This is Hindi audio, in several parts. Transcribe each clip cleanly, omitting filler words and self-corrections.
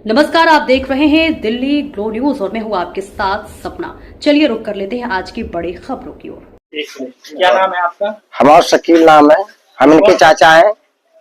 नमस्कार, आप देख रहे हैं दिल्ली ग्लो न्यूज और मैं हूं आपके साथ सपना। चलिए रुक कर लेते हैं आज की बड़ी खबरों की ओर। क्या नाम है आपका? हमारा शकील नाम है। हम इनके चाचा हैं।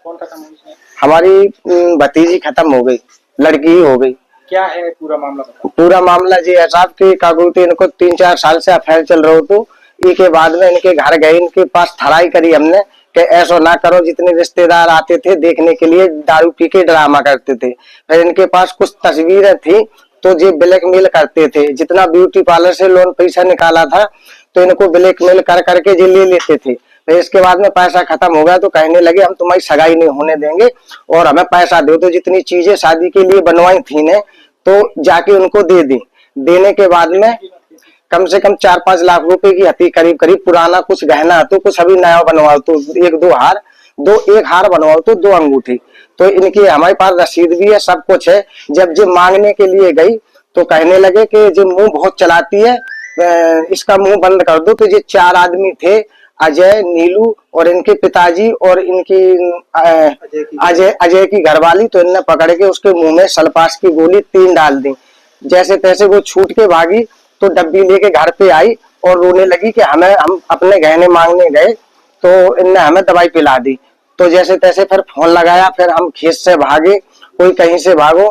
कौन खत्म हुई? हमारी भतीजी खत्म हो गई, लड़की ही हो गई। क्या है पूरा मामला बताओ। पूरा मामला जी ऐसा कि कागुती इनको 3-4 साल से अफेयर चल रहा हो, तो के बाद में इनके घर गए, इनके पास थराई करी हमने कि ऐसा ना करो। जितने रिश्तेदार आते थे देखने के लिए दारू पी के ड्रामा करते थे। फिर इनके पास कुछ तस्वीरें थी तो ये ब्लैकमेल करते थे। जितना ब्यूटी पार्लर से लोन पैसा निकाला था तो इनको ब्लैकमेल कर करके ये ले लेते थे। फिर इसके बाद में पैसा खत्म हो गया तो कहने लगे हम तुम्हारी सगाई नहीं होने देंगे और हमें पैसा दो। तो जितनी चीजें शादी के लिए बनवाई थी ने तो जाके उनको दे दी। देने के बाद में कम से कम 4-5 लाख रुपए की हती करीब करीब। पुराना कुछ गहना तो कुछ अभी नया बनवाओ तो एक हार बनवाओ तो 2 अंगूठी। तो इनकी हमारे पास रसीद भी है, सब कुछ है। जब जो मांगने के लिए गई तो कहने लगे कि जो मुंह बहुत चलाती है, इसका मुंह बंद कर दो। तो ये 4 आदमी थे, अजय, नीलू और इनके पिताजी और इनकी अजय की घरवाली। तो इनने पकड़ के उसके मुंह में सल्फास की गोली 3 डाल दी। जैसे तैसे वो छूट के भागी तो डब्बी लेके घर पे आई और रोने लगी कि हम अपने गहने मांगने गए तो इनने हमें दवाई पिला दी। तो जैसे तैसे फिर फोन लगाया, फिर हम खेत से भागे, कोई कहीं से भागो।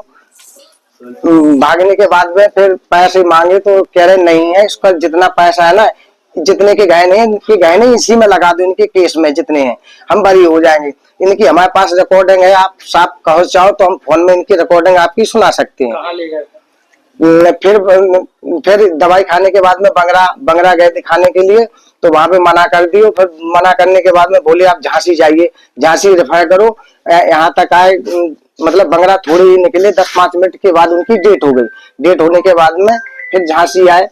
भागने के बाद में फिर पैसे मांगे तो कह रहे नहीं है, इसका जितना पैसा है ना, जितने के गहने हैं इनके गहने इसी में लगा दो, इनके केस में जितने हैं हम बरी हो जाएंगे। इनकी हमारे पास रिकॉर्डिंग है, आप साफ कहो चाहो तो हम फोन में इनकी रिकॉर्डिंग आपकी सुना सकते हैं। कहाँ ले गए? फिर दवाई खाने के बाद में बंगरा गए दिखाने के लिए तो वहां पे मना कर दियो। फिर मना करने के बाद में बोले आप झांसी जाइए, झांसी रेफर करो। यहाँ तक आए, मतलब बंगरा थोड़ी ही निकले, 10-5 मिनट के बाद उनकी डेट हो गई। डेट होने के बाद में फिर झांसी आए।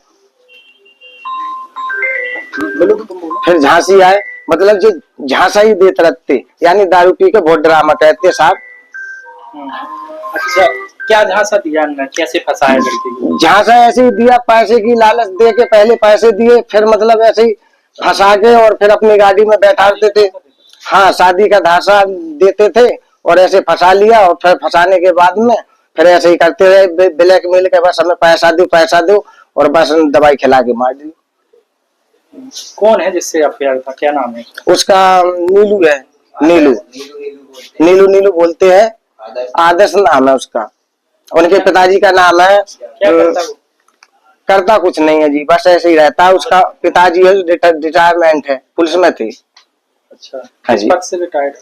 मतलब जो झांसा ही देते रहते, यानी दारू पी के बहुत ड्रामा कहते साहब। अच्छा, क्या झांसा दिया ना, कैसे फंसाया लड़की को? झांसा ऐसे ही दिया, पैसे की लालच दे के पहले पैसे दिए, फिर मतलब ऐसे ही फंसा के और फिर अपनी गाड़ी में बैठाते थे। हाँ, शादी का झांसा देते थे और ऐसे फंसा लिया। और फिर फंसाने के बाद में फिर ऐसे ही करते रहे ब्लैकमेल के, बस हमें पैसा दो और बस दवाई खिला के मार दी। कौन है जिससे अफेयर था, क्या नाम है उसका? नीलू है, नीलू बोलते हैं। आदर्श नाम है उसका। उनके पिताजी का नाम है। क्या करता कुछ नहीं है जी, बस ऐसे ही रहता है। उसका पिताजी है, रिटायरमेंट है, पुलिस में थे। अच्छा, हाँ किस जी। पद से रिटायर्ड?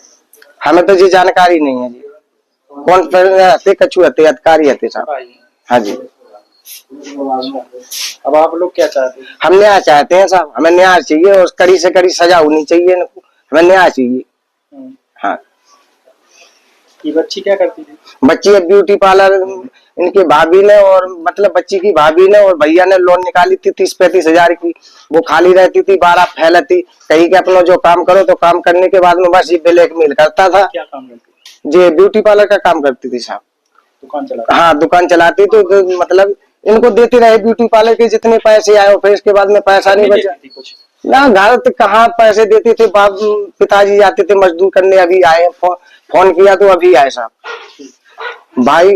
हमें तो जी जानकारी नहीं है जी। कौन थे? कछु अधिकारी थे साहब। हाँ जी। अब आप लोग क्या चाहते हैं? हम न्याय चाहते हैं साहब, हमें न्याय चाहिए और कड़ी से कड़ी सजा होनी चाहिए इनको। हमें न्याय चाहिए। हाँ। ये बच्ची क्या करती थी? बच्ची अब ब्यूटी पार्लर, इनकी भाभी ने और मतलब बच्ची की भाभी ने और भैया ने लोन निकाली थी 30-35 हजार की। वो खाली रहती थी, 12 फैलती, कहीं के अपना जो काम करो तो काम करने के बाद में बस ये ब्लैकमेल करता था। क्या काम करती? ये ब्यूटी पार्लर का काम करती थी साहब। दुकान चलाती? हाँ, दुकान चलाती। तो मतलब इनको देते रहे ब्यूटी पार्लर के जितने पैसे आए, फिर इसके बाद में पैसा नहीं बचा कुछ ना। घर तो कहाँ पैसे देते थे, बाप पिताजी जाते थे मजदूर करने। अभी आए, फोन किया तो अभी आए साहब। भाई